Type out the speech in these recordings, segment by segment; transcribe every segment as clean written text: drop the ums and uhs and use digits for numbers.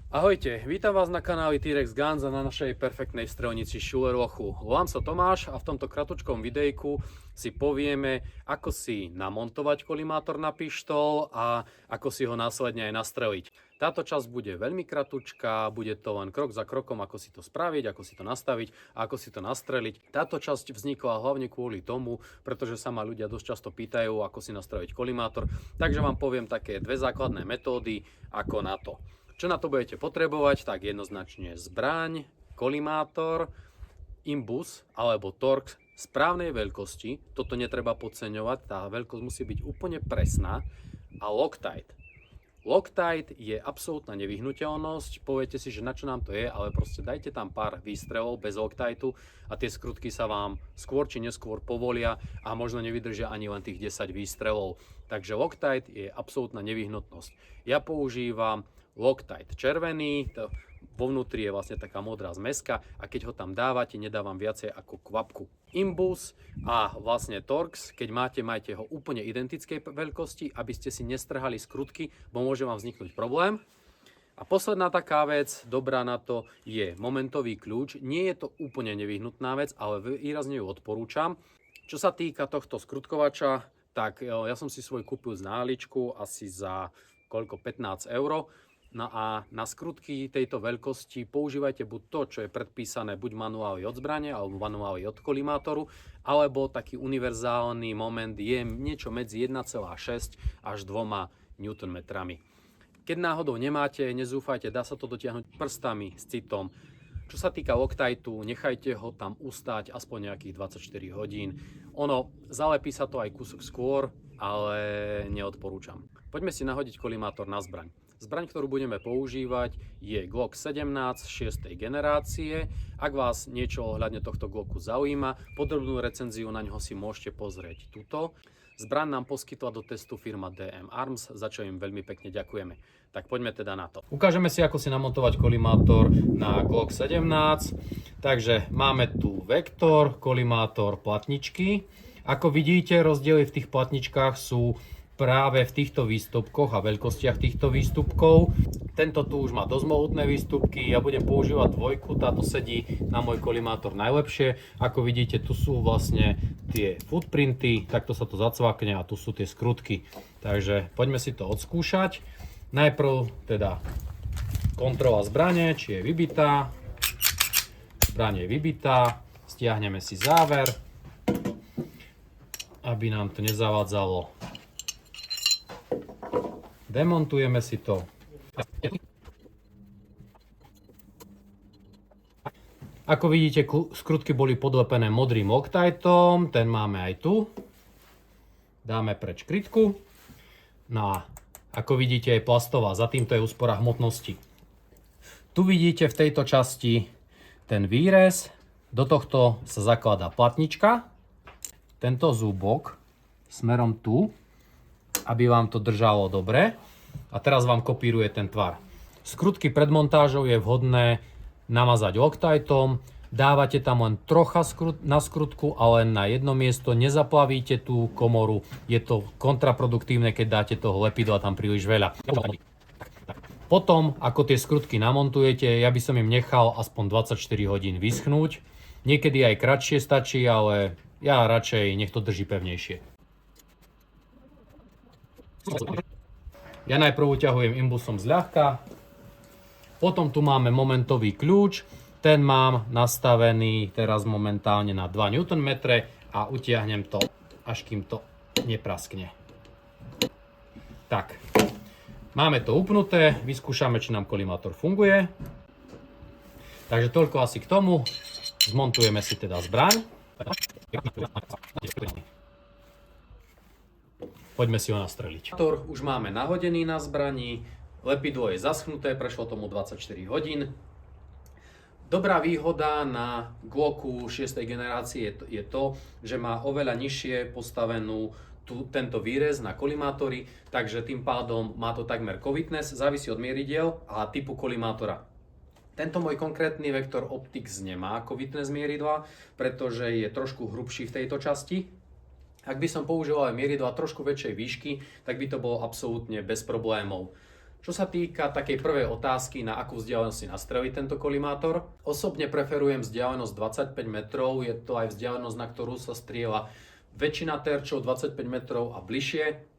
Ahojte, vítam vás na kanáli T-Rex Guns a na našej perfektnej strelnici Schulerlochu. Volám sa Tomáš a v tomto kratučkom videjku si povieme, ako si namontovať kolimátor na pištol a ako si ho následne aj nastreliť. Táto časť bude veľmi kratučká, bude to len krok za krokom, ako si to spraviť, ako si to nastaviť a ako si to nastreliť. Táto časť vznikla hlavne kvôli tomu, pretože sa ma ľudia dosť často pýtajú, ako si nastreliť kolimátor, takže vám poviem také dve základné metódy, ako na to. Čo na to budete potrebovať, tak jednoznačne zbraň, kolimátor, imbus alebo torx správnej veľkosti, toto netreba podceňovať, tá veľkosť musí byť úplne presná, a Loctite. Loctite je absolútna nevyhnuteľnosť, poviete si, že na čo nám to je, ale proste dajte tam pár výstrelov bez Loctiteu a tie skrutky sa vám skôr či neskôr povolia a možno nevydržia ani len tých 10 výstrelov. Takže Loctite je absolútna nevyhnutnosť. Ja používam Loctite červený, vo vnútri je vlastne taká modrá zmeska a keď ho tam dávate, nedávam viacej ako kvapku. Imbus a vlastne torx, keď majte ho úplne identickej veľkosti, aby ste si nestrhali skrutky, bo môže vám vzniknúť problém. A posledná taká vec, dobrá na to, je momentový kľúč. Nie je to úplne nevyhnutná vec, ale výrazne ju odporúčam. Čo sa týka tohto skrutkovača, tak ja som si svoj kúpil z náličku asi za 15 €. No a na skrutky tejto veľkosti používajte buď to, čo je predpísané buď manuály od zbrane alebo manuály od kolimátoru, alebo taký univerzálny moment je niečo medzi 1,6 až 2 Nm. Keď náhodou nemáte, nezúfajte, dá sa to dotiahnuť prstami s citom. Čo sa týka Loctiteu, nechajte ho tam ustáť aspoň nejakých 24 hodín. Zalepí sa to aj kúsok skôr, ale neodporúčam. Poďme si nahodiť kolimátor na zbraň. Zbraň, ktorú budeme používať, je Glock 17 6. generácie. Ak vás niečo ohľadne tohto Glocku zaujíma, podrobnú recenziu na ňo si môžete pozrieť tuto. Zbraň nám poskytla do testu firma DM Arms, za čo im veľmi pekne ďakujeme. Tak poďme teda na to. Ukážeme si, ako si namontovať kolimátor na Glock 17. Takže máme tu vektor, kolimátor, platničky. Ako vidíte, rozdiely v tých platničkách sú práve v týchto výstupkoch a veľkostiach týchto výstupkov. Tento tu už má dosť mohutné výstupky, ja budem používať dvojku, táto sedí na môj kolimátor najlepšie. Ako vidíte, tu sú vlastne tie footprinty, takto sa to zacvakne a tu sú tie skrutky. Takže poďme si to odskúšať. Najprv teda kontrola zbrane, či je vybitá. Zbraň je vybitá, stiahneme si záver, aby nám to nezavádzalo. Demontujeme si to. Ako vidíte, skrutky boli podlepené modrým Loctiteom, ten máme aj tu. Dáme preč krytku. No a ako vidíte, je plastová, za týmto je úspora hmotnosti. Tu vidíte v tejto časti ten výrez, do tohto sa zakladá platnička. Tento zúbok smerom tu, aby vám to držalo dobre. A teraz vám kopíruje ten tvar. Skrutky pred montážou je vhodné namazať Loctiteom. Dávate tam len trocha na skrutku, ale na jedno miesto. Nezaplavíte tú komoru. Je to kontraproduktívne, keď dáte toho lepidla tam príliš veľa. Potom, ako tie skrutky namontujete, ja by som im nechal aspoň 24 hodín vyschnúť. Niekedy aj kratšie stačí, ale ja radšej nech to drží pevnejšie. Ja najprv uťahujem imbusom zľahka, potom tu máme momentový kľúč, ten mám nastavený teraz momentálne na 2 Nm a utiahnem to, až kým to nepraskne. Tak, máme to upnuté, vyskúšame, či nám kolimátor funguje. Takže toľko asi k tomu, zmontujeme si teda zbraň. Poďme si ho nastreliť. Už máme nahodený na zbrani, lepidlo je zaschnuté, prešlo tomu 24 hodín. Dobrá výhoda na Glocku 6. generácie je to, že má oveľa nižšie postavenú tento výrez na kolimátory, takže tým pádom má to takmer kovitness, závisí od mieridiel a typu kolimátora. Tento môj konkrétny Vektor Optics nemá kovitness mieridla, pretože je trošku hrubší v tejto časti. Ak by som používal mieridla trošku väčšej výšky, tak by to bolo absolútne bez problémov. Čo sa týka takej prvej otázky, na akú vzdialenosť si nastreliť tento kolimátor, osobne preferujem vzdialenosť 25 metrov, je to aj vzdialenosť, na ktorú sa strieľa väčšina terčov 25 metrov a bližšie.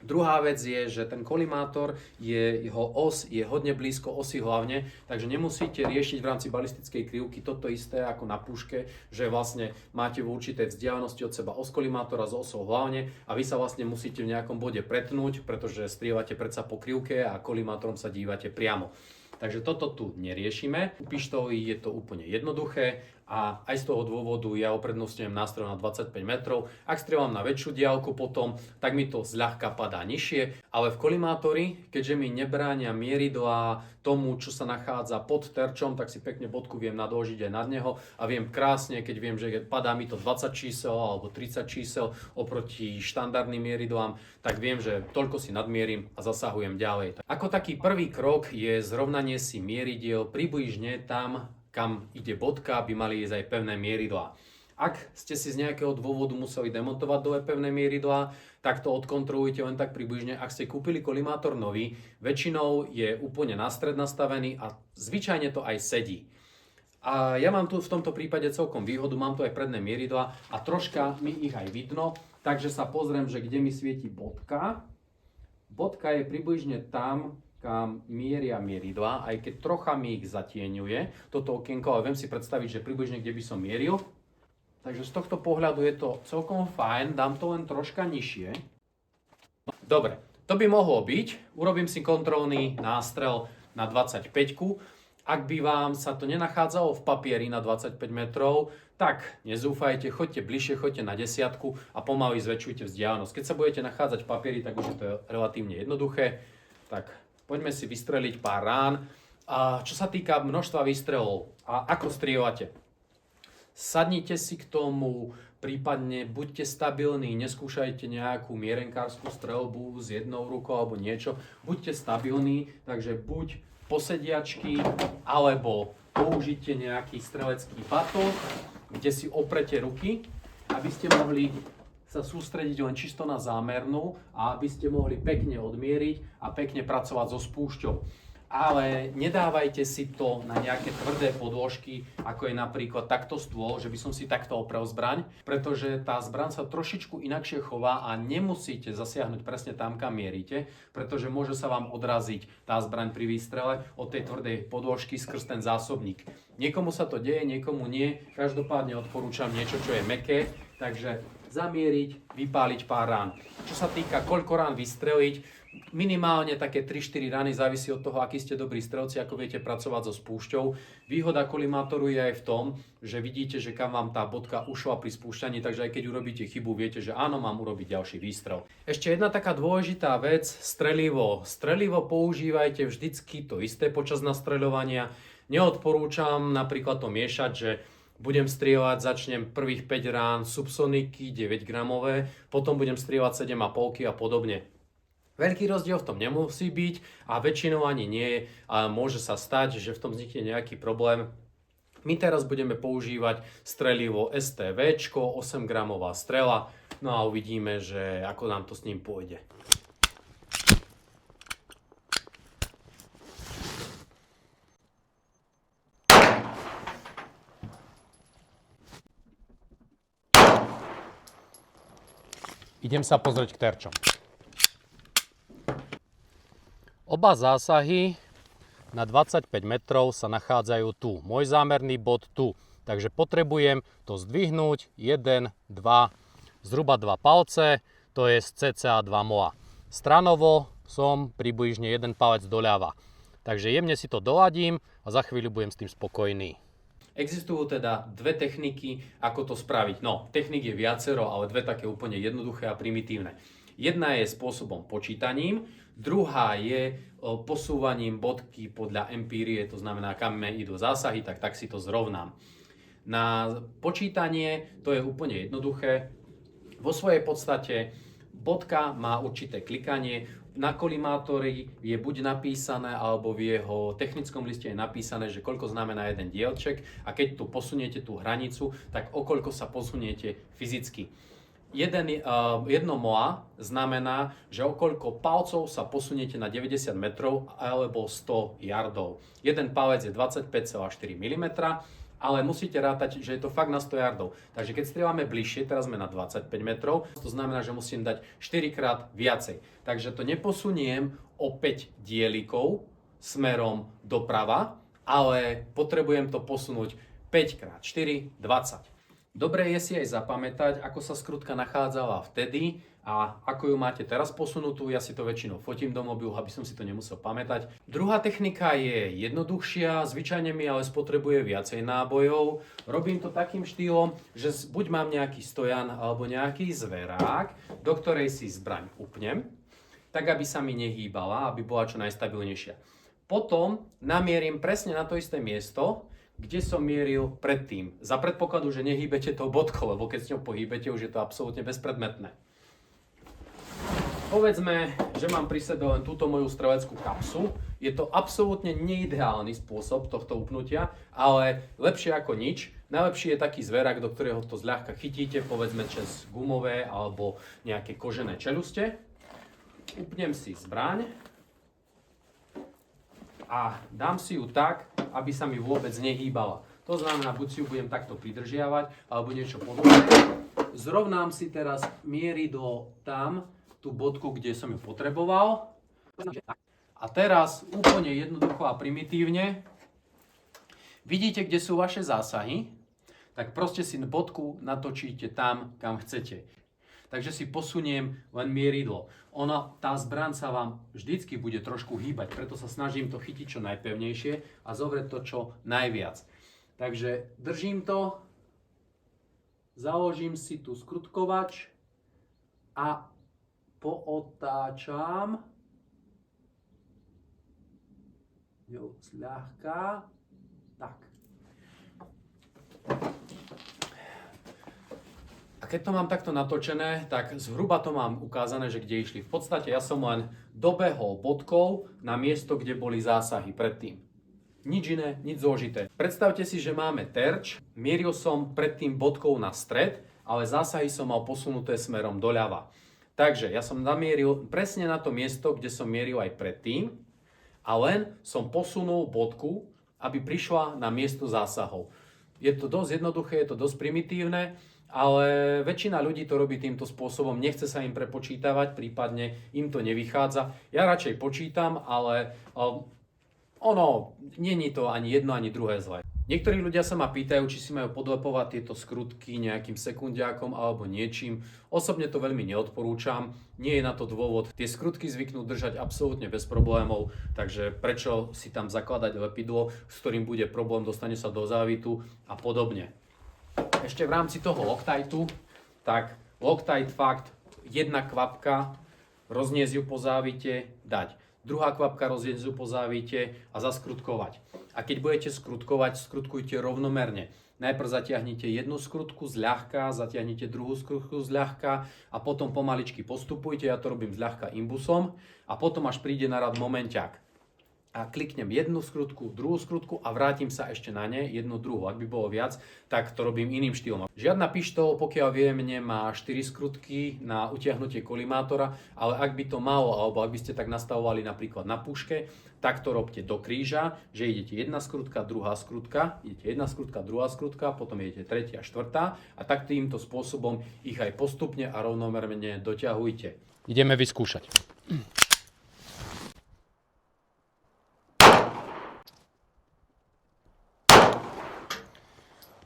Druhá vec je, že ten kolimátor, jeho os je hodne blízko osi hlavne, takže nemusíte riešiť v rámci balistickej krivky toto isté ako na puške, že vlastne máte v určitej vzdialenosti od seba os kolimátora s osou hlavne a vy sa vlastne musíte v nejakom bode pretnúť, pretože strieľate predsa po krivke a kolimátorom sa dívate priamo. Takže toto tu neriešime. U pištolí je to úplne jednoduché a aj z toho dôvodu ja uprednostňujem nástroj na 25 metrov. Ak strieľam na väčšiu diaľku potom, tak mi to zľahka padá nižšie, ale v kolimátori, keďže mi nebránia mieridlá tomu, čo sa nachádza pod terčom, tak si pekne bodku viem nadložiť aj nad neho a viem krásne, keď viem, že padá mi to 20 čísel alebo 30 čísel oproti štandardným mieridlám, tak viem, že toľko si nadmierim a zasahujem ďalej. Ako taký prvý krok je zrovnanie si mieridiel približne tam, kam ide bodka, by mali ísť aj pevné mieridlá. Ak ste si z nejakého dôvodu museli demontovať dole pevné mieridlá, tak to odkontrolujte len tak približne. Ak ste kúpili kolimátor nový, väčšinou je úplne na stred nastavený a zvyčajne to aj sedí. A ja mám tu v tomto prípade celkom výhodu, mám tu aj predné mieridlá a troška mi ich aj vidno, takže sa pozriem, že kde mi svieti bodka. Bodka je približne tam, kam mieria mieridlá, aj keď trocha mi ich zatieňuje toto okienko, ale viem si predstaviť, že približne kde by som mieril. Takže z tohto pohľadu je to celkom fajn, dám to len troška nižšie. Dobre, to by mohlo byť. Urobím si kontrolný nástrel na 25. Ak by vám sa to nenachádzalo v papieri na 25 metrov, tak nezúfajte, choďte bližšie, choďte na desiatku a pomaly zväčšujte vzdialenosť. Keď sa budete nachádzať v papieri, tak už je to relatívne jednoduché. Tak poďme si vystreliť pár rán. A čo sa týka množstva výstrelov a ako strieľate, sadnite si k tomu, prípadne buďte stabilní, neskúšajte nejakú mierenkárskú streľbu s jednou rukou alebo niečo. Buďte stabilní, takže buď posediačky, alebo použite nejaký strelecký batoh, kde si oprete ruky, aby ste mohli sa sústrediť len čisto na zámernú a aby ste mohli pekne odmieriť a pekne pracovať so spúšťou. Ale nedávajte si to na nejaké tvrdé podložky, ako je napríklad takto stôl, že by som si takto oprel zbraň, pretože tá zbraň sa trošičku inakšie chová a nemusíte zasiahnuť presne tam, kam mierite, pretože môže sa vám odraziť tá zbraň pri výstrele od tej tvrdej podložky skrz ten zásobník. Niekomu sa to deje, niekomu nie, každopádne odporúčam niečo, čo je mäkké, takže zamieriť, vypáliť pár rán. Čo sa týka, koľko rán vystreliť, minimálne také 3-4 rany, závisí od toho, aký ste dobrí strelci, ako viete pracovať so spúšťou. Výhoda kolimátoru je aj v tom, že vidíte, že kam vám tá bodka ušla pri spúšťaní, takže aj keď urobíte chybu, viete, že áno, mám urobiť ďalší výstrel. Ešte jedna taká dôležitá vec, strelivo. Strelivo používajte vždycky to isté počas nastreľovania. Neodporúčam napríklad to miešať, že budem strieľať, začnem prvých 5 rán subsoniky 9 gramové, potom budem strieľať 7,5 a podobne. Veľký rozdiel v tom nemusí byť a väčšinou ani nie, ale môže sa stať, že v tom vznikne nejaký problém. My teraz budeme používať strelivo STV, 8 gramová strela, no a uvidíme, že ako nám to s ním pôjde. Idem sa pozrieť k terčom. Oba zásahy na 25 metrov sa nachádzajú tu. Môj zámerný bod tu. Takže potrebujem to zdvihnúť 1, 2, zhruba 2 palce, to je cca 2 moa. Stranovo som približne 1 palec doľava. Takže jemne si to doladím a za chvíľu budem s tým spokojný. Existujú teda dve techniky, ako to spraviť. No, technik je viacero, ale dve také úplne jednoduché a primitívne. Jedna je spôsobom počítaním, druhá je posúvaním bodky podľa empírie, to znamená, kam idú zásahy, tak si to zrovnám. Na počítanie to je úplne jednoduché. Vo svojej podstate bodka má určité klikanie. Na kolimátori je buď napísané, alebo v jeho technickom liste je napísané, že koľko znamená jeden dielček a keď tu posuniete tú hranicu, tak o koľko sa posuniete fyzicky. Jedno moa znamená, že o koľko palcov sa posuniete na 90 metrov alebo 100 yardov. Jeden palec je 25,4 mm, ale musíte rátať, že je to fakt na 100 yardov. Takže keď strieľame bližšie, teraz sme na 25 metrov, to znamená, že musím dať 4 krát viacej. Takže to neposuniem o 5 dielikov smerom doprava, ale potrebujem to posunúť 5 krát 4, 20. Dobre je si aj zapamätať, ako sa skrutka nachádzala vtedy a ako ju máte teraz posunutú. Ja si to väčšinou fotím do mobilu, aby som si to nemusel pamätať. Druhá technika je jednoduchšia, zvyčajne mi ale spotrebuje viacej nábojov. Robím to takým štýlom, že buď mám nejaký stojan alebo nejaký zverák, do ktorej si zbraň upnem, tak aby sa mi nehýbala, aby bola čo najstabilnejšia. Potom namierim presne na to isté miesto, kde som mieril predtým. Za predpokladu, že nehýbete tou bodkou, lebo keď s ňou pohýbete, už je to absolútne bezpredmetné. Povedzme, že mám pri sebe len túto moju streleckú kapsu. Je to absolútne neideálny spôsob tohto upnutia, ale lepšie ako nič. Najlepší je taký zverák, do ktorého to zľahka chytíte, povedzme cez gumové alebo nejaké kožené čeluste. Upnem si zbraň a dám si ju tak, aby sa mi vôbec nehýbala. To znamená, buď si ju budem takto pridržiavať, alebo niečo podobné. Zrovnám si teraz miery do tam, tú bodku, kde som ju potreboval. A teraz úplne jednoducho a primitívne, vidíte, kde sú vaše zásahy, tak proste si bodku natočíte tam, kam chcete. Takže si posuniem len mieridlo. Tá zbraň sa vám vždycky bude trošku hýbať, preto sa snažím to chytiť čo najpevnejšie a zovrieť to čo najviac. Takže držím to, založím si tu skrutkovač a pootáčam ju zľahka. Tak. Keď to mám takto natočené, tak zhruba to mám ukázané, že kde išli. V podstate ja som len dobehol bodkou na miesto, kde boli zásahy predtým. Nič iné, nič zložité. Predstavte si, že máme terč, mieril som predtým bodkou na stred, ale zásahy som mal posunuté smerom doľava. Takže ja som namieril presne na to miesto, kde som mieril aj predtým a len som posunul bodku, aby prišla na miesto zásahov. Je to dosť jednoduché, je to dosť primitívne, ale väčšina ľudí to robí týmto spôsobom, nechce sa im prepočítavať, prípadne im to nevychádza. Ja radšej počítam, ale není to ani jedno, ani druhé zlé. Niektorí ľudia sa ma pýtajú, či si majú podlepovať tieto skrutky nejakým sekundiákom alebo niečím. Osobne to veľmi neodporúčam, nie je na to dôvod. Tie skrutky zvyknú držať absolútne bez problémov, takže prečo si tam zakladať lepidlo, s ktorým bude problém, dostane sa do závitu a podobne. Ešte v rámci toho Loctitu, tak Loctite fakt, jedna kvapka, rozniesť ju po závite, dať. Druhá kvapka, rozniesť ju po závite a zaskrutkovať. A keď budete skrutkovať, skrutkujte rovnomerne. Najprv zatiahnite jednu skrutku zľahka, zatiahnite druhú skrutku zľahka a potom pomaličky postupujte, ja to robím zľahka imbusom a potom až príde na rad momenťák. A kliknem jednu skrutku, druhú skrutku a vrátim sa ešte na ne, jednu druhú. Ak by bolo viac, tak to robím iným štýlom. Žiadna pištoľ, pokiaľ viem, nemá 4 skrutky na utiahnutie kolimátora, ale ak by to malo, alebo ak by ste tak nastavovali napríklad na puške, tak to robte do kríža, že idete jedna skrutka, druhá skrutka, idete jedna skrutka, druhá skrutka, potom idete tretia, štvrtá a tak týmto spôsobom ich aj postupne a rovnomerne doťahujte. Ideme vyskúšať.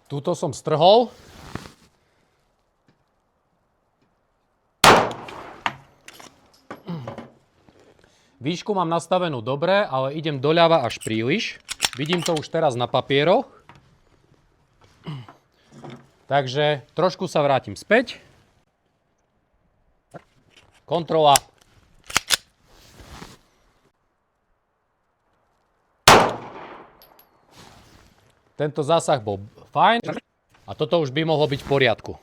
Túto som strhol. Výšku mám nastavenú dobre, ale idem doľava až príliš. Vidím to už teraz na papieroch. Takže trošku sa vrátim späť. Kontrola. Tento zásah bol fajn a toto už by mohlo byť v poriadku.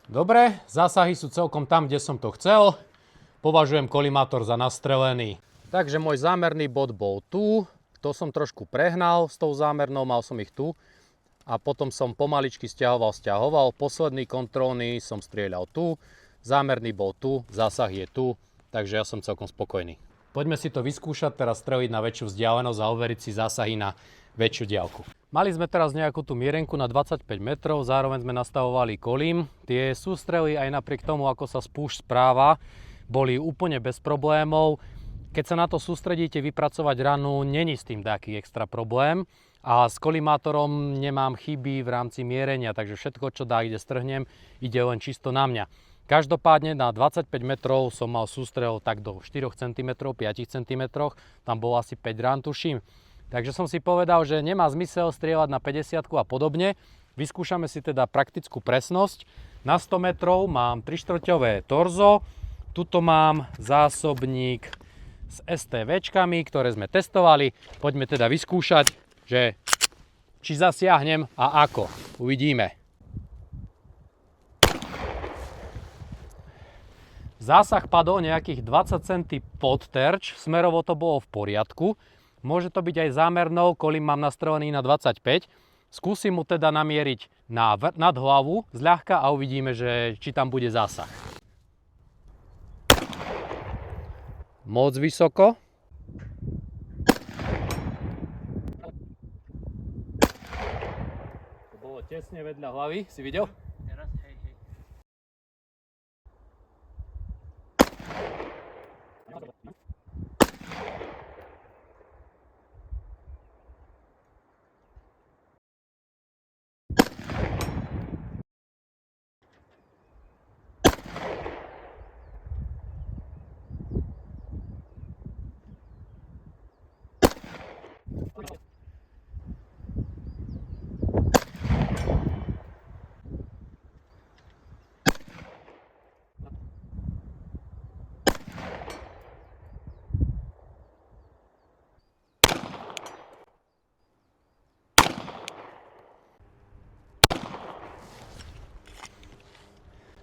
Dobre, zásahy sú celkom tam, kde som to chcel. Považujem kolimátor za nastrelený. Takže môj zámerný bod bol tu, to som trošku prehnal s tou zámernou, mal som ich tu a potom som pomaličky stiahoval. Posledný kontrolný som strieľal tu, zámerný bol tu, zásah je tu, takže ja som celkom spokojný. Poďme si to vyskúšať, teraz streliť na väčšiu vzdialenosť a overiť si zásahy na väčšiu diaľku. Mali sme teraz nejakú tú mierenku na 25 metrov, zároveň sme nastavovali kolím. Tie sústrely aj napriek tomu, ako sa spúšť správa, boli úplne bez problémov. Keď sa na to sústredíte vypracovať ranu, není s tým taký extra problém. A s kolimátorom nemám chyby v rámci mierenia, takže všetko, čo dá, kde strhnem, ide len čisto na mňa. Každopádne na 25 metrov som mal sústrel tak do 4 cm, 5 cm, tam bolo asi 5 rán, tuším. Takže som si povedal, že nemá zmysel strieľať na 50 a podobne. Vyskúšame si teda praktickú presnosť. Na 100 metrov mám 3/4 torzo, tuto mám zásobník s STVčkami, ktoré sme testovali. Poďme teda vyskúšať, že či zasiahnem a ako. Uvidíme. Zásah padol nejakých 20 cm pod terč, smerovo to bolo v poriadku. Môže to byť aj zámernou, kolím mám nastrelený na 25. Skúsim mu teda namieriť nad hlavu zľahka a uvidíme, že či tam bude zásah. Moc vysoko. To bolo tesne vedľa hlavy, si videl?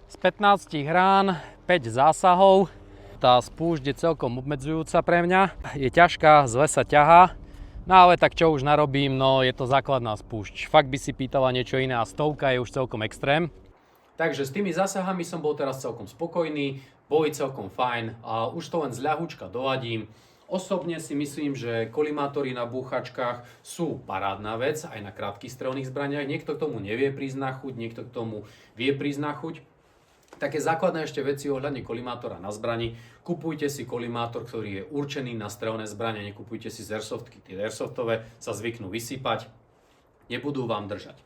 Z 15 rán 5 zásahov. Tá spúšť je celkom obmedzujúca pre mňa. Je ťažká, zle sa ťahá. No ale tak čo už narobím, no je to základná spúšť. Fakt by si pýtala niečo iné a 100 je už celkom extrém. Takže s tými zásahami som bol teraz celkom spokojný, boli celkom fajn a už to len z ľahúčka doladím. Osobne si myslím, že kolimátory na búchačkách sú parádna vec, aj na krátkych strelných zbraniach. Niekto k tomu nevie prísť na chuť, niekto k tomu vie prísť na chuť. Také základné ešte veci ohľadne kolimátora na zbrani. Kupujte si kolimátor, ktorý je určený na strelné zbrane, nekupujte si z airsoftky. Tie airsoftové sa zvyknú vysypať, nebudú vám držať.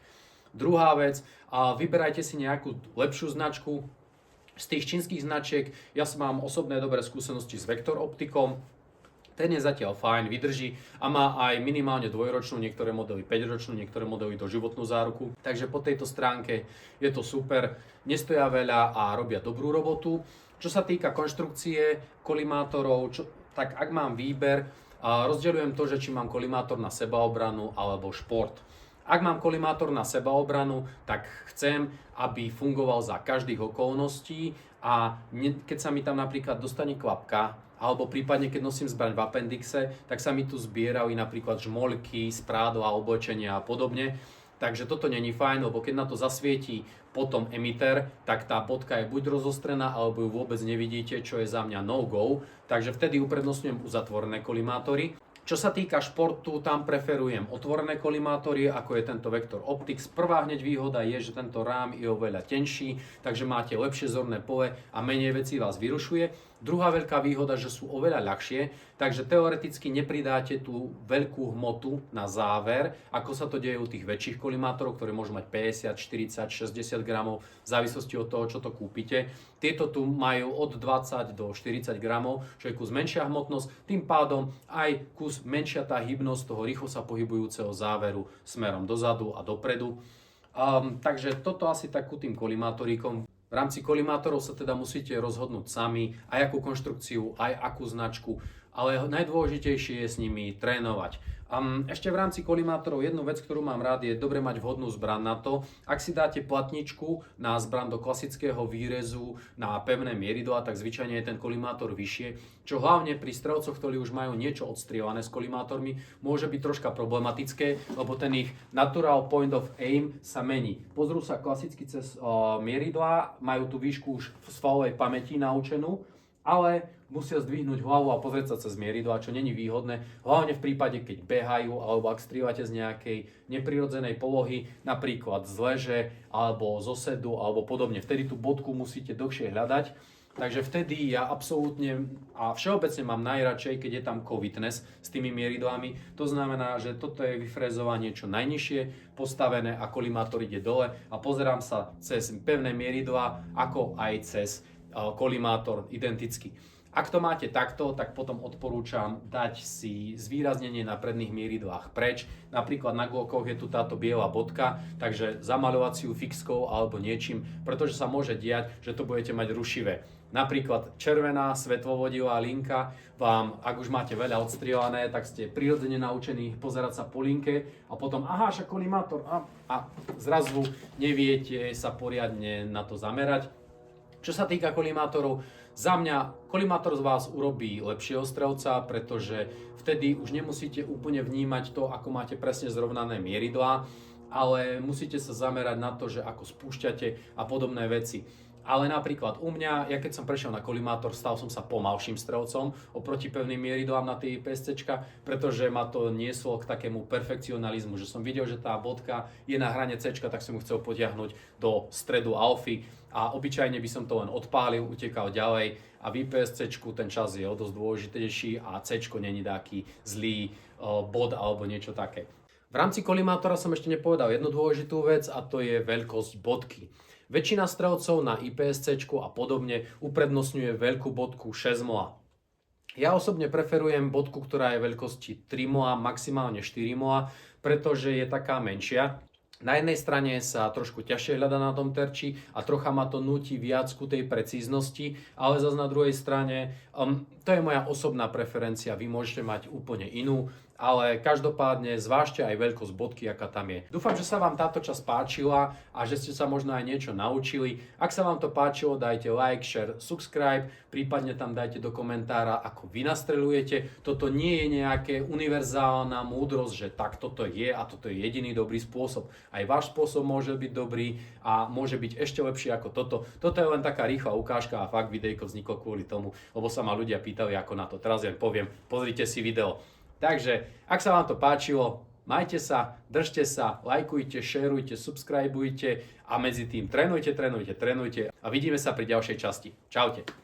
Druhá vec, vyberajte si nejakú lepšiu značku. Z tých čínskych značiek ja mám osobné dobré skúsenosti s Vektor optikom. Ten je zatiaľ fajn, vydrží a má aj minimálne dvojročnú, niektoré modely 5-ročnú, niektoré modely doživotnú záruku. Takže po tejto stránke je to super, nestoja veľa a robia dobrú robotu. Čo sa týka konštrukcie kolimátorov, tak ak mám výber, rozdeľujem to, že či mám kolimátor na sebaobranu alebo šport. Ak mám kolimátor na sebaobranu, tak chcem, aby fungoval za každých okolností a keď sa mi tam napríklad dostane kvapka, alebo prípadne keď nosím zbraň v apendixe, tak sa mi tu zbierali napríklad žmoľky, sprádla, oblečenia a podobne. Takže toto není fajn, lebo keď na to zasvietí potom emiter, tak tá bodka je buď rozostrená, alebo ju vôbec nevidíte, čo je za mňa no-go. Takže vtedy uprednostňujem uzatvorené kolimátory. Čo sa týka športu, tam preferujem otvorené kolimátory, ako je tento Vektor Optics. Prvá hneď výhoda je, že tento rám je oveľa tenší, takže máte lepšie zorné pole a menej vecí vás vyrušuje. Druhá veľká výhoda, že sú oveľa ľahšie, takže teoreticky nepridáte tú veľkú hmotu na záver, ako sa to deje u tých väčších kolimátorov, ktoré môžu mať 50, 40, 60 gramov, v závislosti od toho, čo to kúpite. Tieto tu majú od 20 do 40 gramov, čo je kus menšia hmotnosť, tým pádom aj kus menšia tá hybnosť toho rýchlo sa pohybujúceho záveru smerom dozadu a dopredu. Takže toto asi tak ku tým kolimátoríkom. V rámci kolimátorov sa teda musíte rozhodnúť sami, aj akú konštrukciu, aj akú značku. ale najdôležitejšie je s nimi trénovať. Ešte v rámci kolimátorov jednu vec, ktorú mám rád, je dobre mať vhodnú zbraň na to. Ak si dáte platničku na zbraň do klasického výrezu na pevné mieridlá, tak zvyčajne je ten kolimátor vyššie, čo hlavne pri strelcoch, ktorí už majú niečo odstrieľané s kolimátormi, môže byť troška problematické, lebo ten ich natural point of aim sa mení. Pozrú sa klasicky cez mieridlá, majú tú výšku už v svalovej pamäti naučenú, ale musia zdvihnúť hlavu a pozrieť sa cez mieridlá, čo není výhodné, hlavne v prípade, keď behajú alebo ak strieľate z nejakej neprirodzenej polohy, napríklad z leže alebo z osedu alebo podobne. Vtedy tú bodku musíte dlhšie hľadať. Takže vtedy ja absolútne a všeobecne mám najradšej, keď je tam kovitness s tými mieridlami. To znamená, že toto je vyfrézovanie čo najnižšie postavené a kolimátor ide dole a pozerám sa cez pevné mieridlá ako aj cez kolimátor identicky. Ak to máte takto, tak potom odporúčam dať si zvýraznenie na predných mieridlách preč. Napríklad na Glockoch je tu táto biela bodka, takže zamaľovať si ju fixkou alebo niečím, pretože sa môže diať, že to budete mať rušivé. Napríklad červená svetlovodivá linka vám, ak už máte veľa odstrielané, tak ste prirodzene naučení pozerať sa po linke a potom aha, však kolimátor a zrazu neviete sa poriadne na to zamerať. Čo sa týka kolimátorov, za mňa kolimátor z vás urobí lepšieho strelca, pretože vtedy už nemusíte úplne vnímať to, ako máte presne zrovnané mieridlá, ale musíte sa zamerať na to, že ako spúšťate a podobné veci. Ale napríklad u mňa, ja keď som prešiel na kolimátor, stal som sa pomalším strelcom oproti pevným mieridlám na tej PSCčka, pretože ma to nieslo k takému perfekcionalizmu, že som videl, že tá bodka je na hrane Cčka, tak som ju chcel potiahnuť do stredu alfy a obyčajne by som to len odpálil, utekal ďalej a v PSCčku ten čas je o dosť dôležitejší a Cčko není taký zlý bod alebo niečo také. V rámci kolimátora som ešte nepovedal jednu dôležitú vec a to je veľkosť bodky. Väčšina strelcov na IPSCčku a podobne uprednostňuje veľkú bodku 6 ml. Ja osobne preferujem bodku, ktorá je veľkosti 3 ml, maximálne 4 ml, pretože je taká menšia. Na jednej strane sa trošku ťažšie hľada na tom terči a trocha ma to núti viac ku tej precíznosti, ale zase na druhej strane, to je moja osobná preferencia, vy môžete mať úplne inú, ale každopádne zvážte aj veľkosť bodky, aká tam je. Dúfam, že sa vám táto časť páčila a že ste sa možno aj niečo naučili. Ak sa vám to páčilo, dajte like, share, subscribe, prípadne tam dajte do komentára, ako vy nastrelujete. Toto nie je nejaké univerzálna múdrosť, že tak toto je a toto je jediný dobrý spôsob. Aj váš spôsob môže byť dobrý a môže byť ešte lepší ako toto. Toto je len taká rýchla ukážka a fakt videjko vzniklo kvôli tomu, lebo sa ma ľudia pýtali ako na to. Teraz ja poviem, pozrite si video. Takže, ak sa vám to páčilo, majte sa, držte sa, lajkujte, šerujte, subscribujte a medzi tým trénujte a vidíme sa pri ďalšej časti. Čaute.